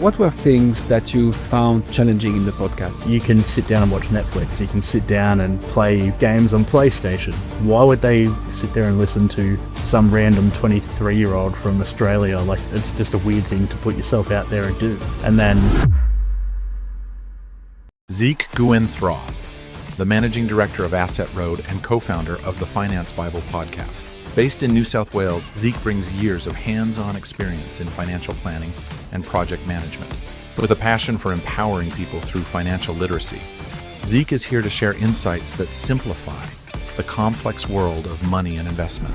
What were things that you found challenging in the podcast? You can sit down and watch Netflix. You can sit down and play games on PlayStation. Why would they sit there and listen to some random 23-year-old from Australia? Like, it's just a weird thing to put yourself out there and do. And then Zeke Jouvencel, the managing director of Asset Road and co-founder of the Finance Bible podcast. Based in New South Wales, Zeke brings years of hands-on experience in financial planning and project management. With a passion for empowering people through financial literacy, Zeke is here to share insights that simplify the complex world of money and investment.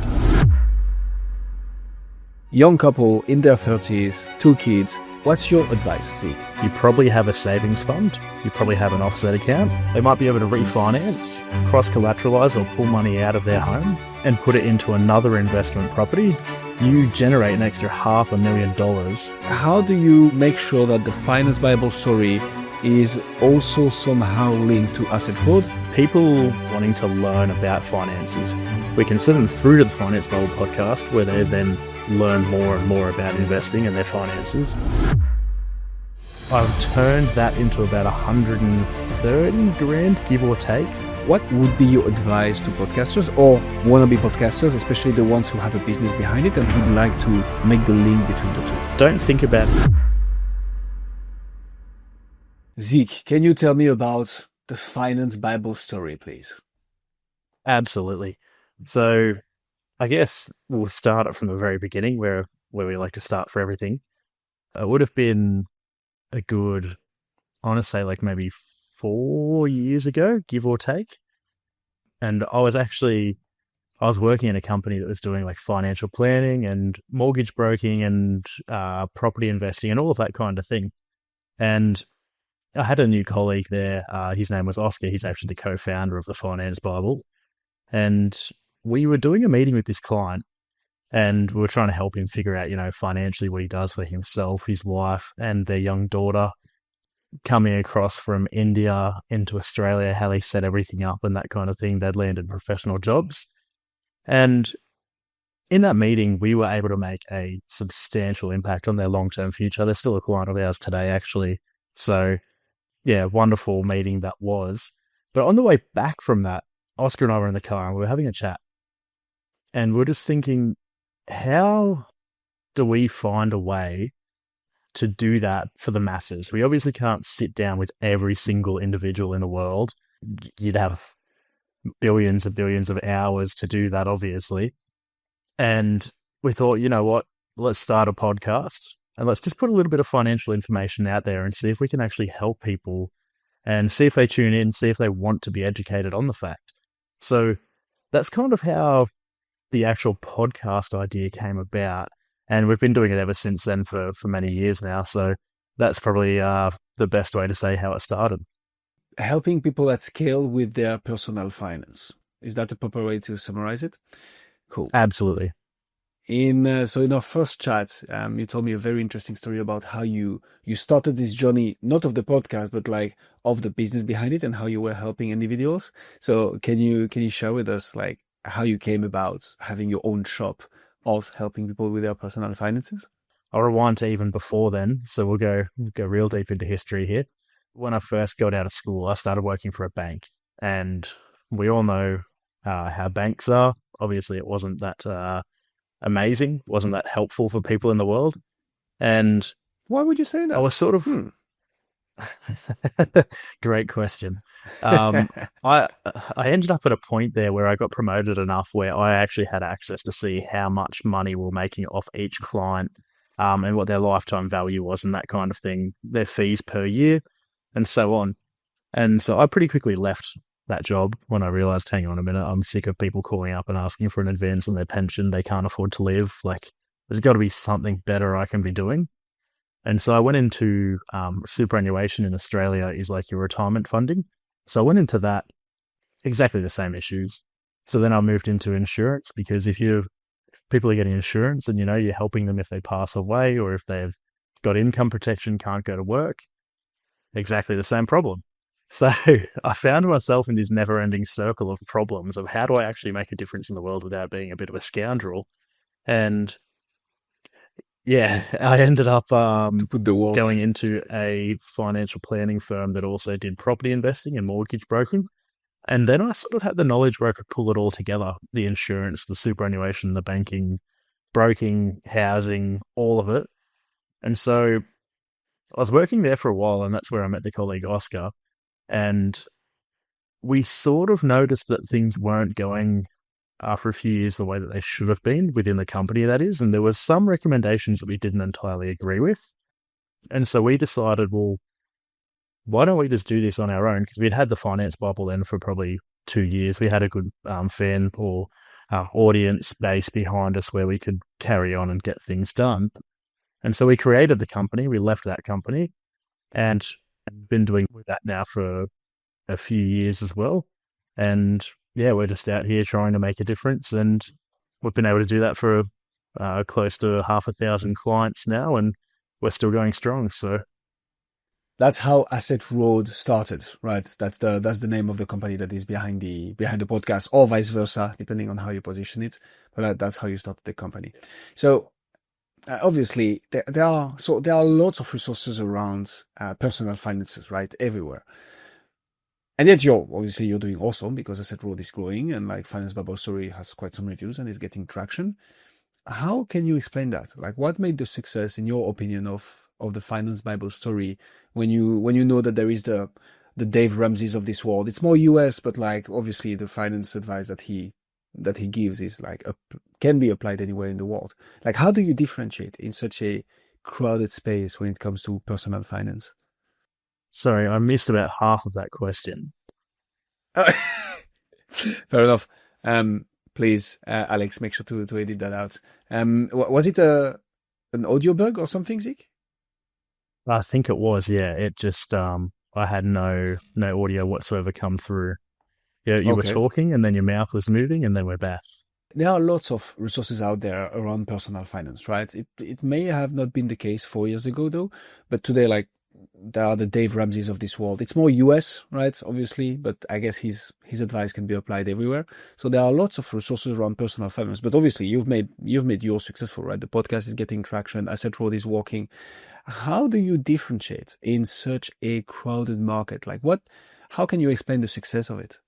Young couple in their 30s, 2 kids. What's your advice, Zeke? you probably have a savings fund. You probably have an offset account. They might be able to refinance, cross-collateralize or pull money out of their home and put it into another investment property. You generate an extra $500,000. How do you make sure that the Finance Bible story is also somehow linked to Asset Road? People wanting to learn about finances, we can send them through to the Finance Bible podcast where they then learn more and more about investing and their finances. I've turned that into about 130 grand, give or take. What would be your advice to podcasters or wannabe podcasters, especially the ones who have a business behind it and who'd like to make the link between the two? Don't think about Zeke, can you tell me about the Finance Bible story, please? Absolutely. So I guess we'll start it from the very beginning where we like to start for everything. It would have been a good, I want to say like maybe 4 years ago, give or take. And I was working in a company that was doing like financial planning and mortgage broking and property investing and all of that kind of thing. And I had a new colleague there. His name was Oscar. He's actually the co-founder of the Finance Bible. And we were doing a meeting with this client and we were trying to help him figure out, financially what he does for himself, his wife and their young daughter coming across from India into Australia, how they set everything up and that kind of thing. They'd landed professional jobs. And in that meeting, we were able to make a substantial impact on their long-term future. They're still a client of ours today, actually. So yeah, wonderful meeting that was. But on the way back from that, Oscar and I were in the car and we were having a chat. And we're just thinking, how do we find a way to do that for the masses? We obviously can't sit down with every single individual in the world. You'd have billions and billions of hours to do that, obviously. And we thought, you know what, let's start a podcast and let's just put a little bit of financial information out there and see if we can actually help people and see if they tune in, see if they want to be educated on the fact. So that's kind of how the actual podcast idea came about. And we've been doing it ever since then for many years now. So that's probably the best way to say how it started. Helping people at scale with their personal finance. Is that a proper way to summarize it? Cool. Absolutely. In our first chat, you told me a very interesting story about how you started this journey, not of the podcast, but like of the business behind it and how you were helping individuals. So can you share with us like how you came about having your own shop of helping people with their personal finances? I'll rewind to even before then. So we'll go real deep into history here. When I first got out of school, I started working for a bank, and we all know how banks are. Obviously, it wasn't that amazing, wasn't that helpful for people in the world. And why would you say that? I was sort of great question. I ended up at a point there where I got promoted enough where I actually had access to see how much money we're making off each client, and what their lifetime value was and that kind of thing, their fees per year and so on. And so I pretty quickly left that job when I realized, hang on a minute, I'm sick of people calling up and asking for an advance on their pension. They can't afford to live. Like, there's got to be something better I can be doing. And so I went into superannuation in Australia is like your retirement funding. So I went into that, exactly the same issues. So then I moved into insurance, because if people are getting insurance and you're helping them if they pass away or if they've got income protection, can't go to work, exactly the same problem. So I found myself in this never-ending circle of problems of how do I actually make a difference in the world without being a bit of a scoundrel. And Yeah, I ended up to put the walls? going into a financial planning firm that also did property investing and mortgage broking. And then I sort of had the knowledge where I could pull it all together, the insurance, the superannuation, the banking, broking, housing, all of it. And so I was working there for a while, and that's where I met the colleague Oscar. And we sort of noticed that things weren't going after a few years the way that they should have been within the company, that is. And there was some recommendations that we didn't entirely agree with. And so we decided, well, why don't we just do this on our own? Because we'd had the finance Bible then for probably 2 years. We had a good fan or audience base behind us where we could carry on and get things done. And so we created the company. We left that company and been doing with that now for a few years as well. And yeah, we're just out here trying to make a difference. And we've been able to do that for close to 500,000 clients now. And we're still going strong. So that's how Asset Road started, right? That's the name of the company that is behind the podcast, or vice versa, depending on how you position it. But that's how you started the company. So obviously there are lots of resources around personal finances, right, everywhere. And yet you're doing awesome, because Asset Road is growing, and like Finance Bible Story has quite some reviews and is getting traction. How can you explain that? Like, what made the success, in your opinion, of the Finance Bible Story, when you know that there is the Dave Ramsey's of this world? It's more US, but like obviously the finance advice that he gives is like can be applied anywhere in the world. Like, how do you differentiate in such a crowded space when it comes to personal finance? sorry, I missed about half of that question. Fair enough. Please, Alex, make sure to edit that out. Was it an audio bug or something, Zeke? I think it was, yeah. It just, I had no audio whatsoever come through. Yeah, you were talking and then your mouth was moving and then we're back. There are lots of resources out there around personal finance, right? It may have not been the case 4 years ago though, but today, like, there are the Dave Ramsey's of this world. It's more US, right? Obviously, but I guess his advice can be applied everywhere. So there are lots of resources around personal finance. But obviously, you've made yours successful, right? The podcast is getting traction. Asset Road is working. How do you differentiate in such a crowded market? Like, how can you explain the success of it?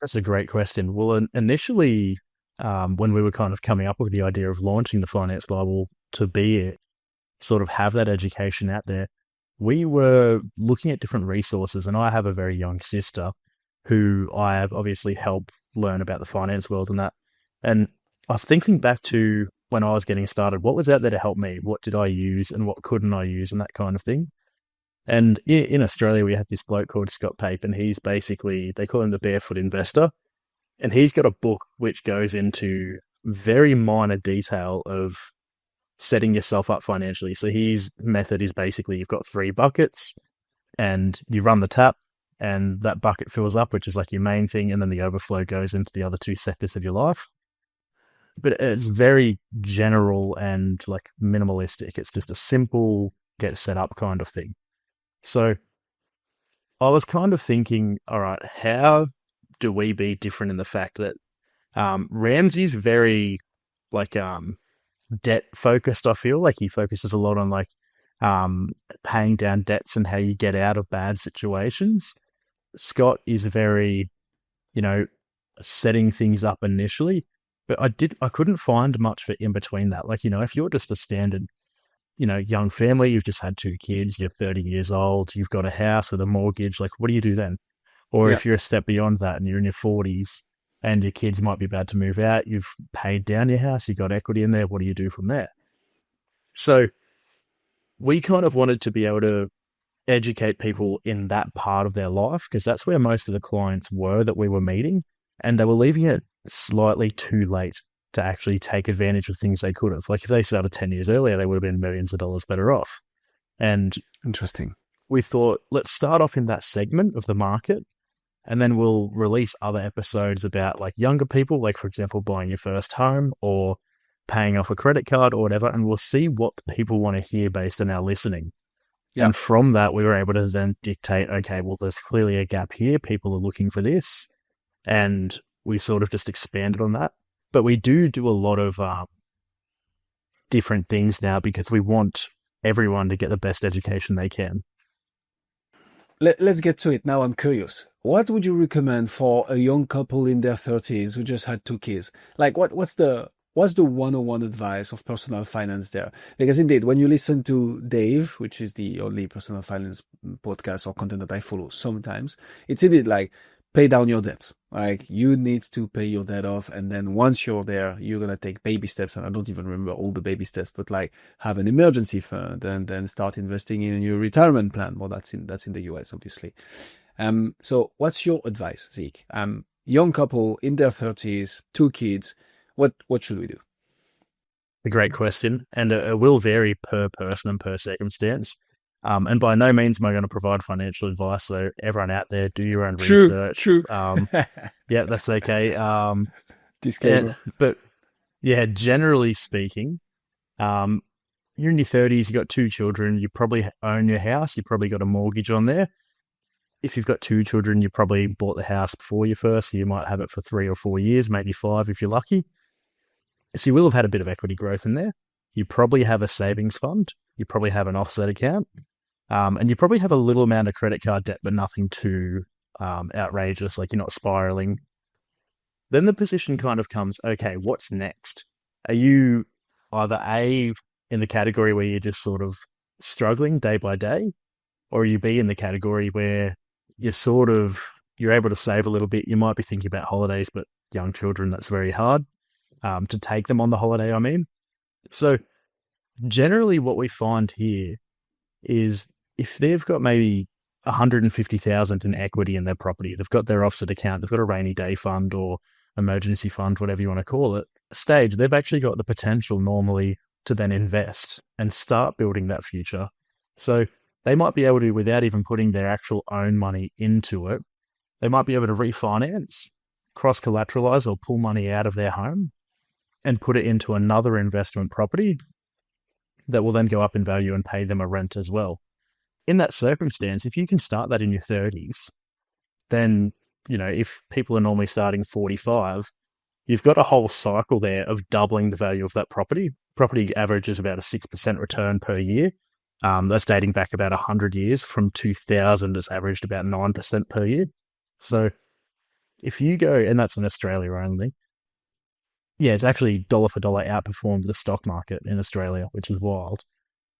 That's a great question. Well, initially, when we were kind of coming up with the idea of launching the Finance Bible to be it, sort of have that education out there, we were looking at different resources, and I have a very young sister who I have obviously helped learn about the finance world and that. And I was thinking back to when I was getting started, what was out there to help me? What did I use and what couldn't I use and that kind of thing? And in Australia, we have this bloke called Scott Pape, and he's basically, they call him the Barefoot Investor. And he's got a book which goes into very minor detail of setting yourself up financially. So his method is basically you've got 3 buckets and you run the tap and that bucket fills up, which is like your main thing. And then the overflow goes into the other 2 sectors of your life. But it's very general and like minimalistic. It's just a simple get set up kind of thing. So I was kind of thinking, all right, how do we be different in the fact that Ramsey's very like debt focused? I feel like he focuses a lot on like paying down debts and how you get out of bad situations. Scott is very, setting things up initially, but I couldn't find much for in between that. Like, if you're just a standard, young family, you've just had 2 kids, you're 30 years old, you've got a house with a mortgage, like what do you do then? Or if you're a step beyond that and you're in your 40s and your kids might be about to move out, you've paid down your house, you've got equity in there, what do you do from there? So we kind of wanted to be able to educate people in that part of their life, because that's where most of the clients were that we were meeting, and they were leaving it slightly too late to actually take advantage of things they could have. Like if they started 10 years earlier, they would have been millions of dollars better off. And interesting. We thought, let's start off in that segment of the market, and then we'll release other episodes about like younger people, like for example, buying your first home or paying off a credit card or whatever, and we'll see what people want to hear based on our listening. Yeah. And from that, we were able to then dictate, okay, well, there's clearly a gap here. People are looking for this. And we sort of just expanded on that. But we do a lot of different things now because we want everyone to get the best education they can. Let's get to it. Now I'm curious. What would you recommend for a young couple in their 30s who just had 2 kids? Like what's the 101 advice of personal finance there? Because indeed, when you listen to Dave, which is the only personal finance podcast or content that I follow sometimes, it's indeed like pay down your debt. Like you need to pay your debt off. And then once you're there, you're going to take baby steps. And I don't even remember all the baby steps, but like have an emergency fund and then start investing in your retirement plan. Well, that's in the US, obviously. So what's your advice, Zeke? Young couple in their 30s, 2 kids. What should we do? A great question. And it will vary per person and per circumstance. And by no means am I going to provide financial advice. So everyone out there, do your own research. True. Yeah, that's okay. Disclaimer. But yeah, generally speaking, you're in your 30s, you've got 2 children, you probably own your house, you probably got a mortgage on there. If you've got 2 children, you probably bought the house before you first, so you might have it for 3 or 4 years, maybe 5 if you're lucky. So you will have had a bit of equity growth in there. You probably have a savings fund. You probably have an offset account. And you probably have a little amount of credit card debt, but nothing too outrageous, like you're not spiraling. Then the position kind of comes, okay, what's next? Are you either A, in the category where you're just sort of struggling day by day, or are you B, in the category where you're able to save a little bit? You might be thinking about holidays, but young children, that's very hard to take them on the holiday, I mean. So generally what we find here is if they've got maybe 150,000 in equity in their property, they've got their offset account, they've got a rainy day fund or emergency fund, whatever you want to call it, stage, they've actually got the potential normally to then invest and start building that future. So they might be able to, without even putting their actual own money into it, they might be able to refinance, cross-collateralize or pull money out of their home and put it into another investment property that will then go up in value and pay them a rent as well. In that circumstance, if you can start that in your 30s, then, if people are normally starting 45, you've got a whole cycle there of doubling the value of that property. Property averages about a 6% return per year. That's dating back about 100 years. From 2000, it's averaged about 9% per year. So if you go, and that's in Australia only, yeah, it's actually dollar for dollar outperformed the stock market in Australia, which is wild.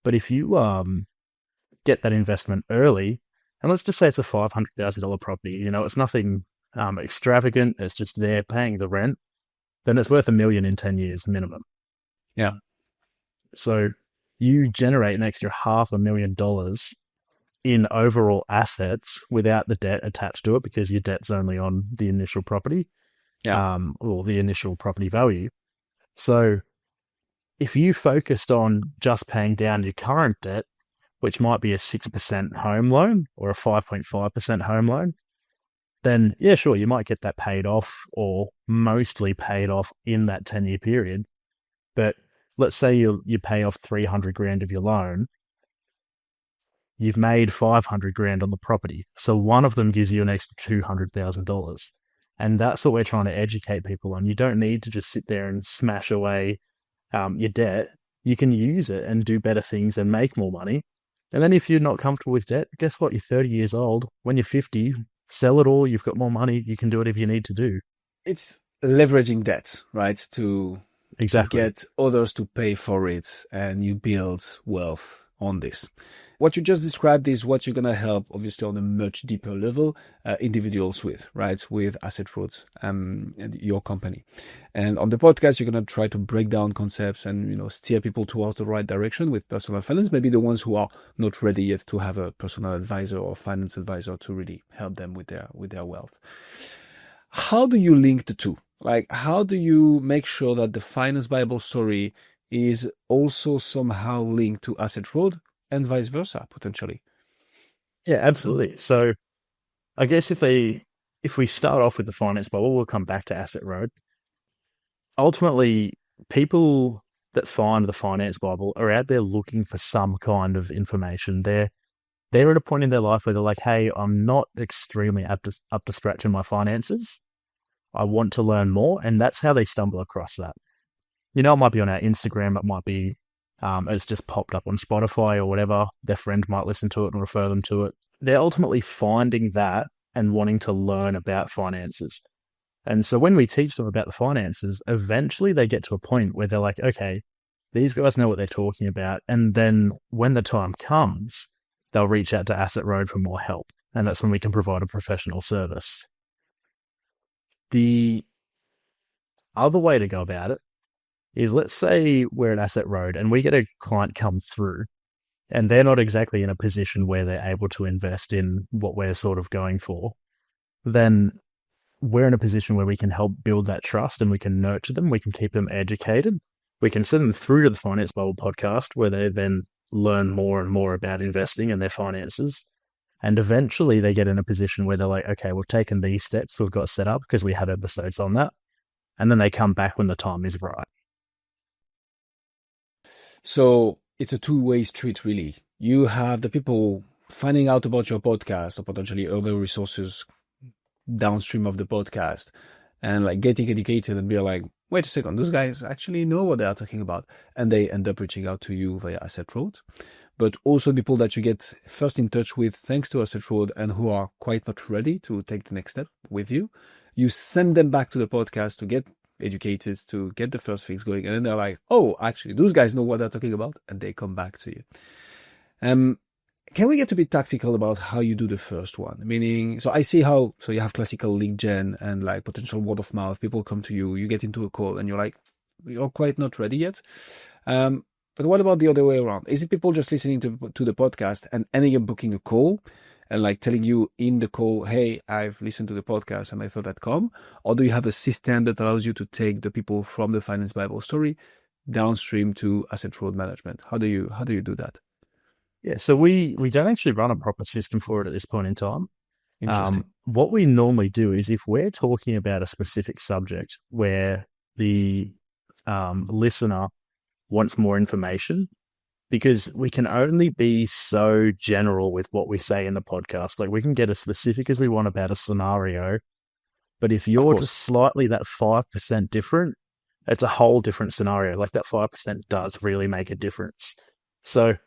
But if you get that investment early, and let's just say it's a $500,000 property, it's nothing extravagant, it's just there paying the rent, then it's worth $1 million in 10 years minimum. Yeah. So you generate an extra $500,000 in overall assets without the debt attached to it, because your debt's only on the initial property, or the initial property value. So if you focused on just paying down your current debt, which might be a 6% home loan or a 5.5% home loan, then yeah, sure, you might get that paid off or mostly paid off in that 10-year period. But let's say you pay off 300 grand of your loan, you've made 500 grand on the property. So one of them gives you an extra $200,000. And that's what we're trying to educate people on. You don't need to just sit there and smash away your debt. You can use it and do better things and make more money. And then if you're not comfortable with debt, guess what? You're 30 years old. When you're 50, sell it all. You've got more money. You can do whatever you need to do. It's leveraging debt, right? To get others to pay for it, and you build wealth on this. What you just described is what you're going to help, obviously, on a much deeper level, individuals with, right? With Asset Road, and your company. And on the podcast, you're going to try to break down concepts and, steer people towards the right direction with personal finance. Maybe the ones who are not ready yet to have a personal advisor or finance advisor to really help them with their wealth. How do you link the two? Like, how do you make sure that the Finance Bible story is also somehow linked to Asset Road and vice versa, potentially? Yeah, absolutely. So I guess if we start off with the Finance Bible, we'll come back to Asset Road. Ultimately, people that find the Finance Bible are out there looking for some kind of information. They're at a point in their life where they're like, hey, I'm not extremely up to scratch in my finances. I want to learn more. And that's how they stumble across that. It might be on our Instagram. It might be It's just popped up on Spotify or whatever. Their friend might listen to it and refer them to it. They're ultimately finding that and wanting to learn about finances. And so when we teach them about the finances, eventually they get to a point where they're like, okay, these guys know what they're talking about. And then when the time comes, they'll reach out to Asset Road for more help. And that's when we can provide a professional service. The other way to go about it is, let's say we're at Asset Road and we get a client come through and they're not exactly in a position where they're able to invest in what we're sort of going for. Then we're in a position where we can help build that trust and we can nurture them. We can keep them educated. We can send them through to the Finance Bubble podcast where they then learn more and more about investing and their finances. And eventually they get in a position where they're like, okay, we've taken these steps, we've got set up because we had episodes on that. And then they come back when the time is right. So it's a two-way street, really. You have the people finding out about your podcast or potentially other resources downstream of the podcast and like getting educated and be like, wait a second, those guys actually know what they are talking about. And they end up reaching out to you via Asset Road. But also people that you get first in touch with thanks to Asset Road and who are quite not ready to take the next step with you. You send them back to the podcast to get educated, to get the first things going. And then they're like, oh, actually, those guys know what they're talking about. And they come back to you. Can we get a bit tactical about how you do the first one? Meaning, so I see how, so you have classical lead gen and like potential word of mouth. People come to you, you get into a call and you're like, you're quite not ready yet. But what about the other way around? Is it people just listening to the podcast and ending up booking a call and like telling you in the call, hey, I've listened to the podcast and I thought I'd come? Or do you have a system that allows you to take the people from the Finance Bible story downstream to Asset Road management? How do you do that? Yeah, so we don't actually run a proper system for it at this point in time. Interesting. What we normally do is if we're talking about a specific subject where the listener wants more information, because we can only be so general with what we say in the podcast. Like we can get as specific as we want about a scenario, but if you're just slightly that 5% different, it's a whole different scenario. Like that 5% does really make a difference. So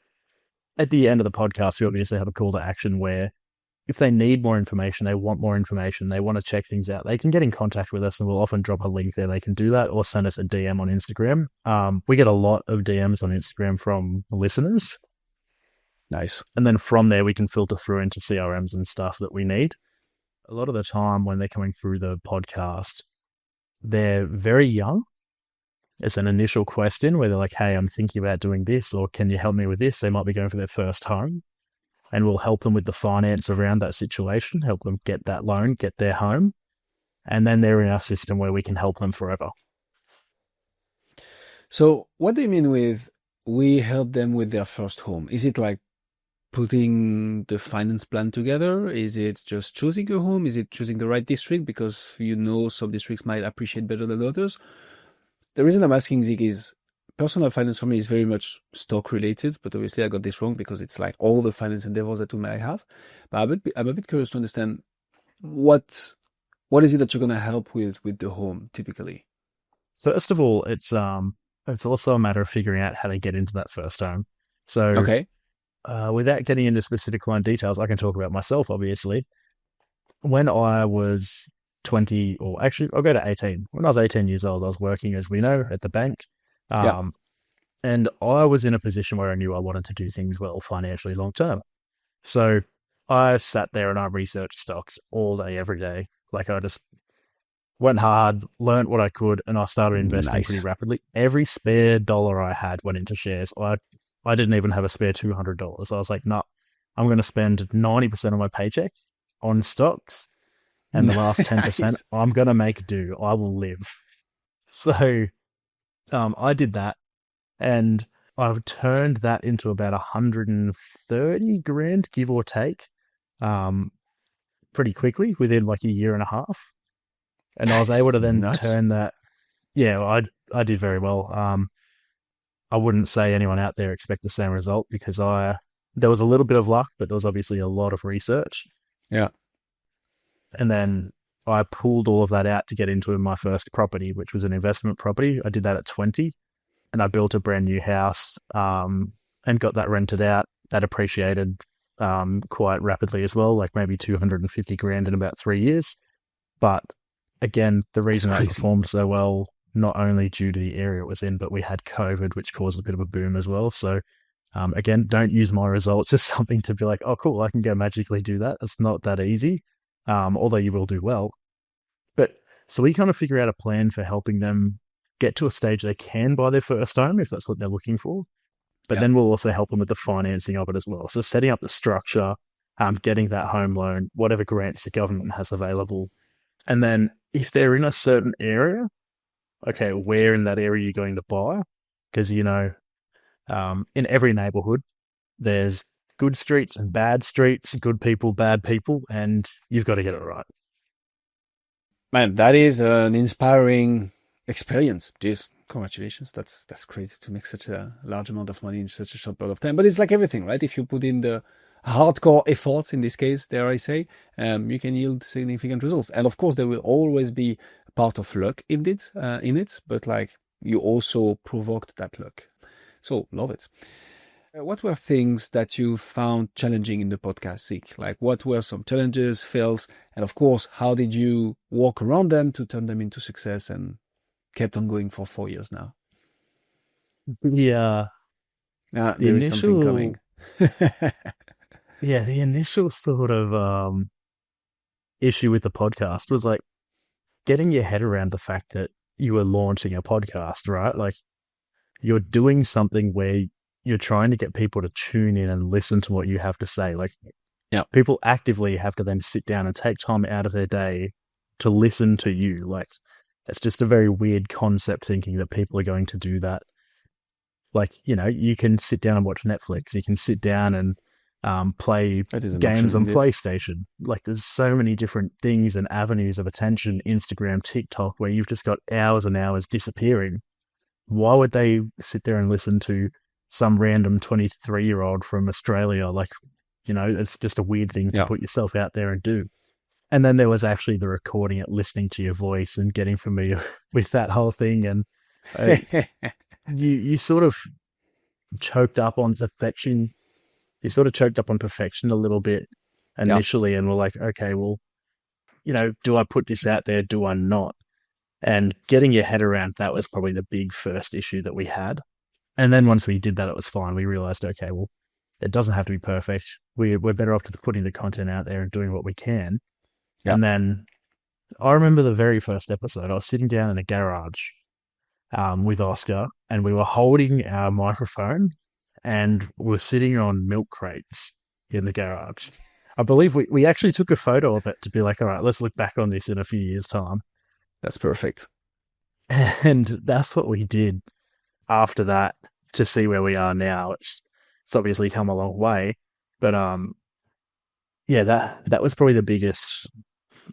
at the end of the podcast, we obviously have a call to action where if they need more information, they want more information, they want to check things out, they can get in contact with us and we'll often drop a link there. They can do that or send us a DM on Instagram. We get a lot of DMs on Instagram from listeners. Nice. And then from there, we can filter through into CRMs and stuff that we need. A lot of the time when they're coming through the podcast, they're very young. It's an initial question where they're like, hey, I'm thinking about doing this, or can you help me with this? They might be going for their first home. And we'll help them with the finance around that situation, help them get that loan, get their home. And then they're in our system where we can help them forever. So what do you mean with we help them with their first home? Is it like putting the finance plan together? Is it just choosing a home? Is it choosing the right district? Because you know some districts might appreciate better than others. The reason I'm asking, Zeke, is personal finance for me is very much stock related, but obviously I got this wrong because it's like all the finance endeavors that we may have. But I'm a bit curious to understand what is it that you're going to help with the home typically? So first of all, it's also a matter of figuring out how to get into that first home. So okay. Without getting into specific client details, I can talk about myself, obviously. When I was 20, or actually I'll go to 18. When I was 18 years old, I was working, as we know, at the bank. And I was in a position where I knew I wanted to do things well financially long term. So I sat there and I researched stocks all day, every day. Like I just went hard, learned what I could, and I started investing pretty rapidly. Every spare dollar I had went into shares. I didn't even have a spare $200. I was like, no, I'm going to spend 90% of my paycheck on stocks. And the last 10%, I'm going to make do. I will live. So I did that. And I've turned that into about 130 grand, give or take, pretty quickly within like a year and a half. And I was able to then turn that. Yeah, I did very well. I wouldn't say anyone out there expect the same result because there was a little bit of luck, but there was obviously a lot of research. Yeah. And then I pulled all of that out to get into my first property, which was an investment property. I did that at 20. and I built a brand new house and got that rented out. That appreciated quite rapidly as well, like maybe 250 grand in about 3 years. But again, the It's reason that crazy. performed so well, not only due to the area it was in, but we had COVID, which caused a bit of a boom as well. So again, don't use my results as something to be like, oh, cool, I can go magically do that. It's not that easy, although you will do well. But so we kind of figure out a plan for helping them get to a stage they can buy their first home if that's what they're looking for. But Yeah. then we'll also help them with the financing of it as well. So setting up the structure, getting that home loan, whatever grants the government has available. And then if they're in a certain area, okay, where in that area are you going to buy? Because, in every neighborhood, there's good streets and bad streets, good people, bad people, and you've got to get it right. Man, that is an inspiring experience. Jeez, congratulations. That's crazy to make such a large amount of money in such a short period of time. But it's like everything, right? If you put in the hardcore efforts, in this case, dare I say, you can yield significant results. And of course, there will always be part of luck in it, but like you also provoked that luck. So love it. What were things that you found challenging in the podcast, Zeke? Like, what were some challenges, fails, and of course, how did you walk around them to turn them into success and kept on going for 4 years now? Yeah, the There is something initial, coming. the initial sort of issue with the podcast was like getting your head around the fact that you were launching a podcast, right? Like you're doing something where you're trying to get people to tune in and listen to what you have to say. Like, Yeah. people actively have to then sit down and take time out of their day to listen to you. Like, it's just a very weird concept thinking that people are going to do that. Like, you can sit down and watch Netflix. You can sit down and play That is an games option on indeed. PlayStation. Like, there's so many different things and avenues of attention, Instagram, TikTok, where you've just got hours and hours disappearing. Why would they sit there and listen to some random 23-year-old from Australia? Like, it's just a weird thing to Yeah. put yourself out there and do. And then there was actually the recording it, listening to your voice and getting familiar with that whole thing. And you sort of choked up on perfection. You sort of choked up on perfection a little bit initially, and were like, okay, well, do I put this out there? Do I not? And getting your head around that was probably the big first issue that we had. And then once we did that, it was fine. We realized, okay, well, it doesn't have to be perfect. We're better off just putting the content out there and doing what we can. Yeah. And then I remember the very first episode, I was sitting down in a garage with Oscar, and we were holding our microphone and we were sitting on milk crates in the garage. I believe we actually took a photo of it to be like, all right, let's look back on this in a few years' time. That's perfect. And that's what we did after that to see where we are now. It's obviously come a long way. But that was probably the biggest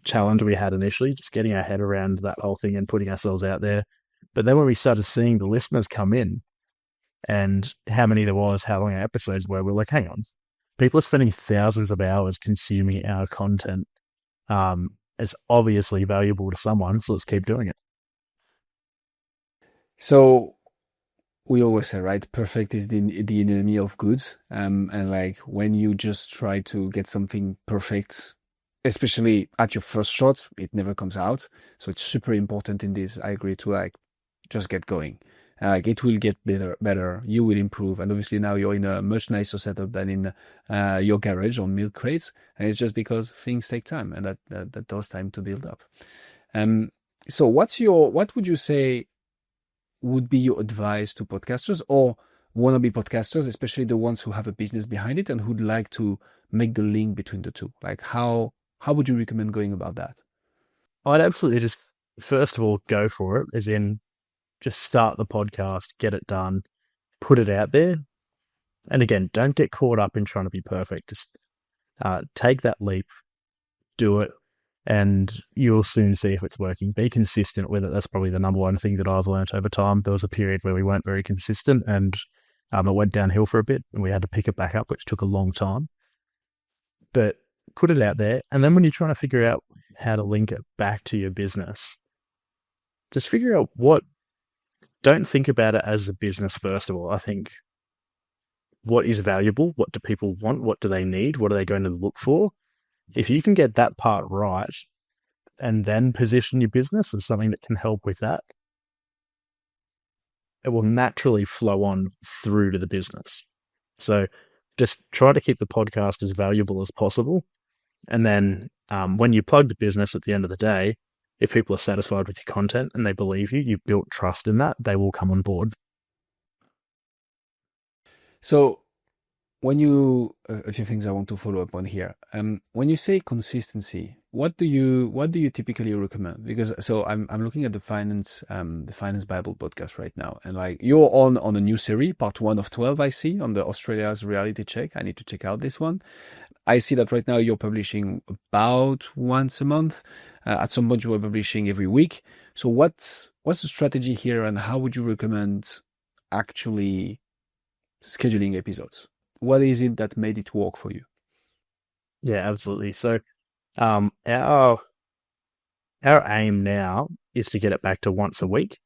challenge we had initially, just getting our head around that whole thing and putting ourselves out there. But then when we started seeing the listeners come in and how many there was, how long our episodes were, we're like, hang on, people are spending thousands of hours consuming our content. It's obviously valuable to someone, so let's keep doing it. So we always say, right, perfect is the enemy of good. And like when you just try to get something perfect, especially at your first shot, it never comes out. So it's super important in this. I agree to like just get going. Like it will get better. You will improve. And obviously now you're in a much nicer setup than in your garage on milk crates. And it's just because things take time, and that does time to build up. So what would you say would be your advice to podcasters or wannabe podcasters, especially the ones who have a business behind it and who'd like to make the link between the two? Like how would you recommend going about that? I'd absolutely just, first of all, go for it, as in just start the podcast, get it done, put it out there. And again, don't get caught up in trying to be perfect. Just take that leap, do it, and you'll soon see if it's working. Be consistent with it. That's probably the number one thing that I've learned over time. There was a period where we weren't very consistent, and it went downhill for a bit, and we had to pick it back up, which took a long time. But put it out there, and then when you're trying to figure out how to link it back to your business, just figure out what don't think about it as a business, first of all. I think, what is valuable? What do people want? What do they need? What are they going to look for? If you can get that part right and then position your business as something that can help with that, it will naturally flow on through to the business. So just try to keep the podcast as valuable as possible. And then when you plug the business at the end of the day, if people are satisfied with your content and they believe you, you've built trust in that, they will come on board. So when you, a few things I want to follow up on here. When you say consistency, what do you typically recommend? Because so I'm looking at the finance Bible podcast right now, and like you're on a new series, part 1 of 12. I see on the Australia's reality check. I need to check out this one. I see that right now you're publishing about once a month. At some point you were publishing every week. So what's the strategy here, and how would you recommend actually scheduling episodes? What is it that made it work for you? Yeah, absolutely. So our aim now is to get it back to once a week,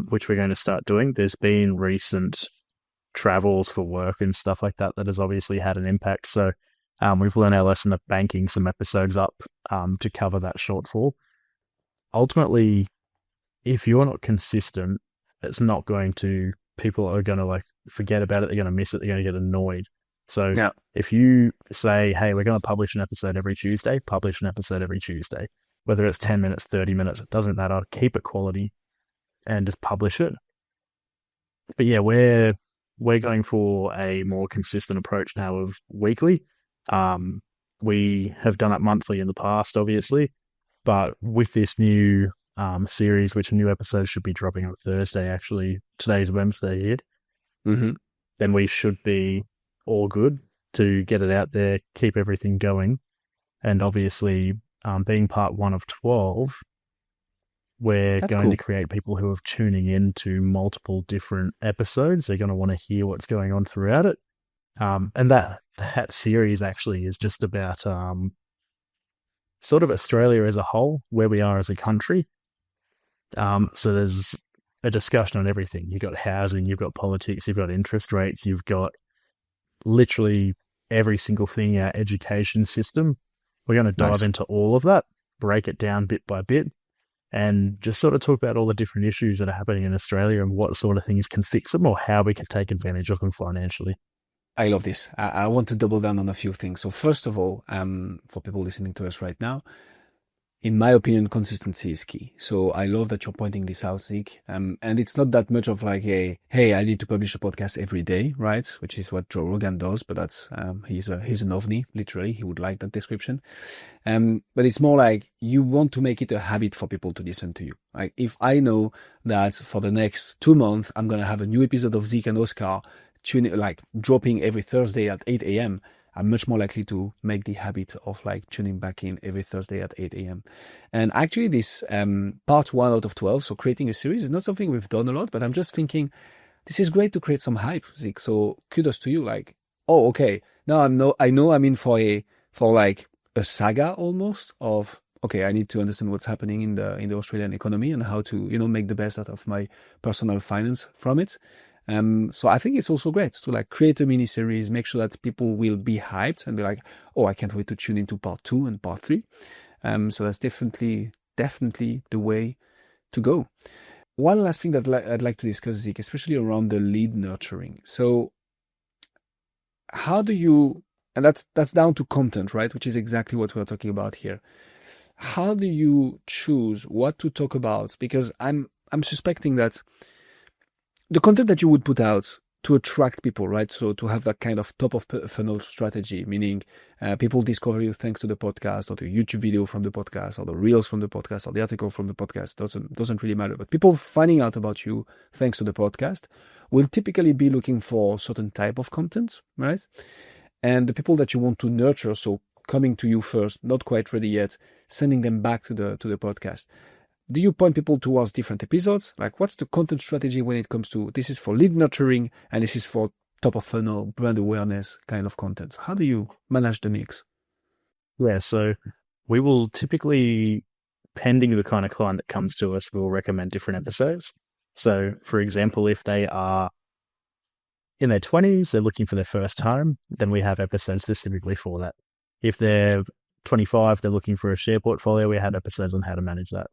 which we're going to start doing. There's been recent travels for work and stuff like that has obviously had an impact. So we've learned our lesson of banking some episodes up to cover that shortfall. Ultimately, if you're not consistent, it's not going to, people are going to like forget about it. They're going to miss it. They're going to get annoyed. So if you say, hey, we're going to publish an episode every Tuesday, publish an episode every Tuesday, whether it's 10 minutes, 30 minutes, it doesn't matter. Keep it quality and just publish it. But yeah, we're going for a more consistent approach now of weekly. We have done it monthly in the past, obviously, but with this new series, which a new episode should be dropping on Thursday, actually, today's Wednesday here, then we should be all good to get it out there, keep everything going. And obviously, being part 1 of 12, we're going to create people who are tuning in to multiple different episodes. They're going to want to hear what's going on throughout it. And that series actually is just about sort of Australia as a whole, where we are as a country. So there's a discussion on everything. You've got housing, you've got politics, you've got interest rates, you've got literally every single thing in our education system. We're going to dive into all of that, break it down bit by bit, and just sort of talk about all the different issues that are happening in Australia and what sort of things can fix them or how we can take advantage of them financially. I love this. I want to double down on a few things. So first of all, for people listening to us right now, in my opinion, consistency is key. So I love that you're pointing this out, Zeke. And it's not that much of like a, hey, I need to publish a podcast every day, right? Which is what Joe Rogan does, but that's, he's an ovni, literally. He would like that description. But it's more like you want to make it a habit for people to listen to you. Like if I know that for the next 2 months, I'm going to have a new episode of Zeke and Oscar dropping every Thursday at 8 a.m., I'm much more likely to make the habit of like tuning back in every Thursday at 8 a.m. And actually this part 1 out of 12, so creating a series, is not something we've done a lot, but I'm just thinking this is great to create some hype, Zeke. So kudos to you. Like, oh, okay, now I know I'm in for like a saga almost of, okay, I need to understand what's happening in the Australian economy and how to, make the best out of my personal finance from it. So I think it's also great to like create a mini series, make sure that people will be hyped and be like, oh, I can't wait to tune into part 2 and part 3. So that's definitely the way to go. One last thing that I'd like to discuss, Zeke, especially around the lead nurturing. So how do you, and that's down to content, right? Which is exactly what we're talking about here. How do you choose what to talk about? Because I'm suspecting that the content that you would put out to attract people, right? So to have that kind of top of funnel strategy, meaning people discover you thanks to the podcast or the YouTube video from the podcast or the reels from the podcast or the article from the podcast, doesn't really matter. But people finding out about you thanks to the podcast will typically be looking for certain type of content, right? And the people that you want to nurture, so coming to you first, not quite ready yet, sending them back to the podcast. Do you point people towards different episodes? Like what's the content strategy when it comes to, this is for lead nurturing and this is for top of funnel, brand awareness kind of content? How do you manage the mix? Yeah, so we will typically, pending the kind of client that comes to us, we'll recommend different episodes. So, for example, if they are in their 20s, they're looking for their first home, then we have episodes specifically for that. If they're 25, they're looking for a share portfolio, we have episodes on how to manage that.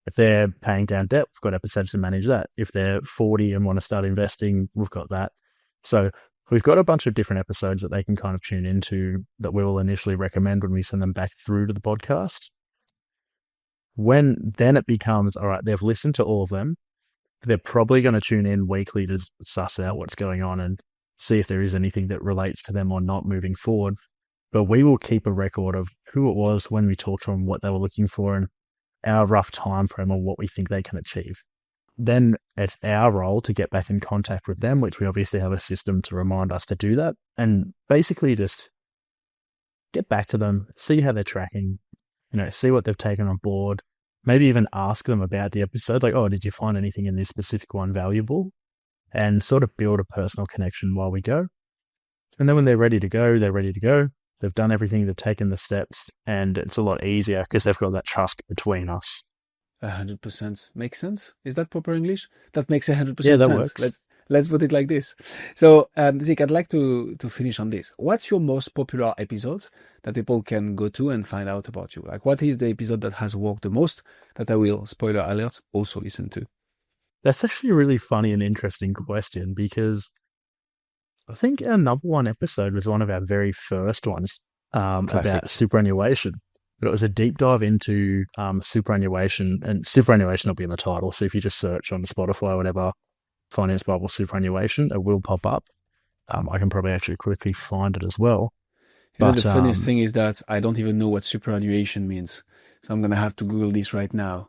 If they're paying down debt, we've got episodes to manage that. If they're 40 and want to start investing, we've got that. So we've got a bunch of different episodes that they can kind of tune into that we will initially recommend when we send them back through to the podcast. When then it becomes, all right, they've listened to all of them, they're probably going to tune in weekly to suss out what's going on and see if there is anything that relates to them or not moving forward. But we will keep a record of who it was when we talked to them, what they were looking for, and our rough time frame of what we think they can achieve. Then it's our role to get back in contact with them, which we obviously have a system to remind us to do that, and basically just get back to them, see how they're tracking, see what they've taken on board, maybe even ask them about the episode, like, oh, did you find anything in this specific one valuable? And sort of build a personal connection while we go. And then when they're ready to go, they're ready to go. They've done everything, they've taken the steps, and it's a lot easier because they've got that trust between us. 100% makes sense. Is that proper English? That makes 100% yeah, that sense. Works. Let's put it like this. So, Zeke, I'd like to finish on this. What's your most popular episodes that people can go to and find out about you? Like, what is the episode that has worked the most that I will, spoiler alert, also listen to? That's actually a really funny and interesting question because I think our number one episode was one of our very first ones about superannuation. But it was a deep dive into superannuation, and superannuation will be in the title. So if you just search on Spotify or whatever, Finance Bible Superannuation, it will pop up. I can probably actually quickly find it as well. But the funniest thing is that I don't even know what superannuation means. So I'm going to have to Google this right now.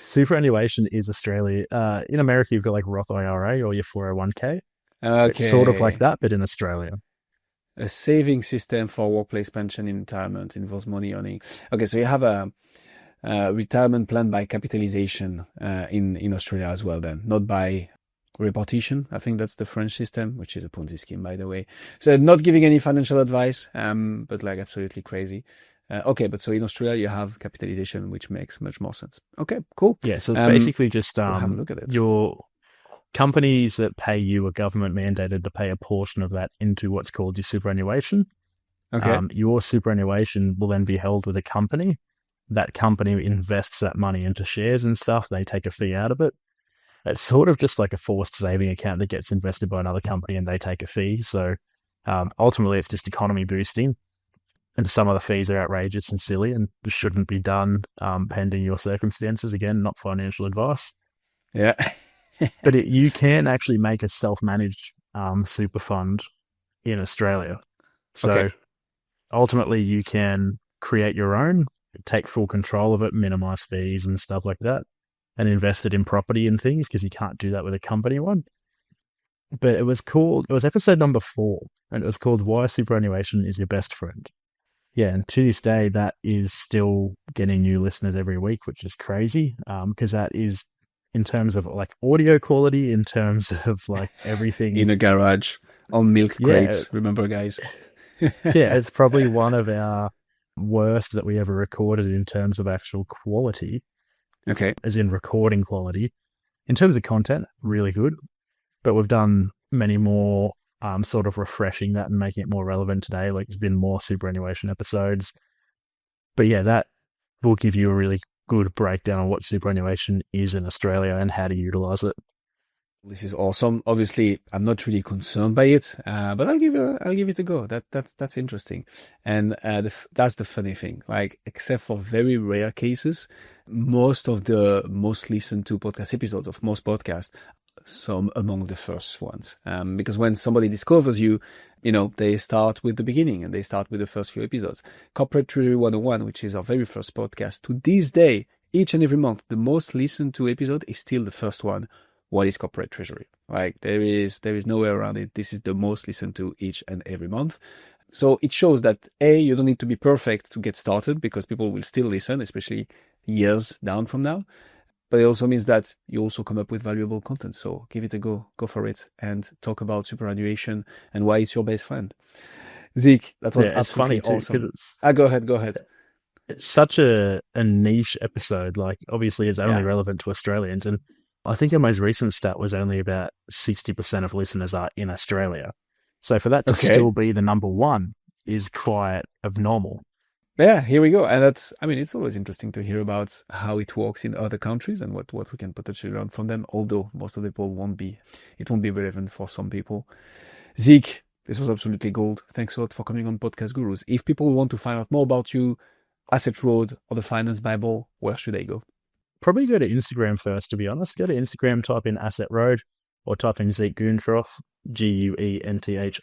Superannuation is Australia. In America, you've got like Roth IRA or your 401k. Okay. It's sort of like that, but in Australia. A saving system for workplace pension in retirement involves money earning. Okay, so you have a retirement plan by capitalization in Australia as well then, not by repartition. I think that's the French system, which is a Ponzi scheme, by the way. So not giving any financial advice, but like absolutely crazy. Okay, but so in Australia you have capitalization, which makes much more sense. Okay, cool. Yeah, so it's basically just we'll have a look at it. Your companies that pay you are government mandated to pay a portion of that into what's called your superannuation. Okay. Your superannuation will then be held with a company. That company invests that money into shares and stuff. They take a fee out of it. It's sort of just like a forced saving account that gets invested by another company and they take a fee. So ultimately, it's just economy boosting. And some of the fees are outrageous and silly and shouldn't be done pending your circumstances. Again, not financial advice. Yeah. But you can actually make a self-managed super fund in Australia. So ultimately, you can create your own, take full control of it, minimize fees and stuff like that, and invest it in property and things because you can't do that with a company one. But it was episode number 4, and it was called Why Superannuation is Your Best Friend. Yeah, and to this day, that is still getting new listeners every week, which is crazy because that is, in terms of like audio quality, in terms of like everything. In a garage on milk crates, remember guys? Yeah, it's probably one of our worst that we ever recorded in terms of actual quality. Okay. As in recording quality. In terms of content, really good. But we've done many more sort of refreshing that and making it more relevant today. Like there's been more superannuation episodes. But yeah, that will give you a really good breakdown on what superannuation is in Australia and how to utilize it. This is awesome. Obviously, I'm not really concerned by it, but I'll give it a go. That's interesting, and that's the funny thing. Like, except for very rare cases, most of the most listened to podcast episodes of most podcasts, some among the first ones, because when somebody discovers you, they start with the beginning and they start with the first few episodes. Corporate Treasury 101, which is our very first podcast, to this day, each and every month, the most listened to episode is still the first one. What is corporate treasury? Like there is no way around it. This is the most listened to each and every month. So it shows that you don't need to be perfect to get started because people will still listen, especially years down from now. But it also means that you also come up with valuable content. So give it a go for it and talk about superannuation and why it's your best friend. Zeke, that was absolutely awesome. Go ahead. It's such a niche episode. Like obviously it's only relevant to Australians, and I think our most recent stat was only about 60% of listeners are in Australia. So for that to still be the number one is quite abnormal. Yeah, here we go. And it's always interesting to hear about how it works in other countries and what we can potentially learn from them, although most of the people it won't be relevant for some people. Zeke, this was absolutely gold. Thanks a lot for coming on Podcast Gurus. If people want to find out more about you, Asset Road or the Finance Bible, where should they go? Probably go to Instagram first, to be honest. Go to Instagram, type in Asset Road, or type in Zeke Guenthroth, Guenthroth,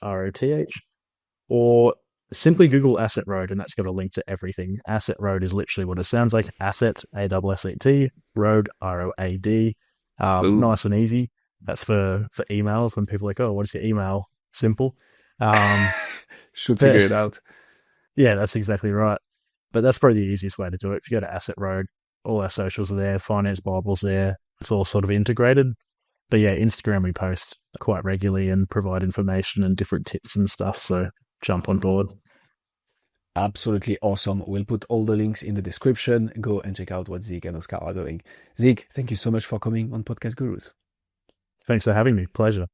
or simply Google Asset Road, and that's got a link to everything. Asset Road is literally what it sounds like. Asset, A-S-S-E-T, Road, R-O-A-D. Nice and easy. That's for emails when people are like, oh, what is your email? Simple. Should figure it out. Yeah, that's exactly right. But that's probably the easiest way to do it. If you go to Asset Road, all our socials are there, Finance Bible's there. It's all sort of integrated. But yeah, Instagram we post quite regularly and provide information and different tips and stuff. So jump on board. Absolutely awesome. We'll put all the links in the description. Go and check out what Zeke and Oscar are doing. Zeke, thank you so much for coming on Podcast Gurus. Thanks for having me. Pleasure.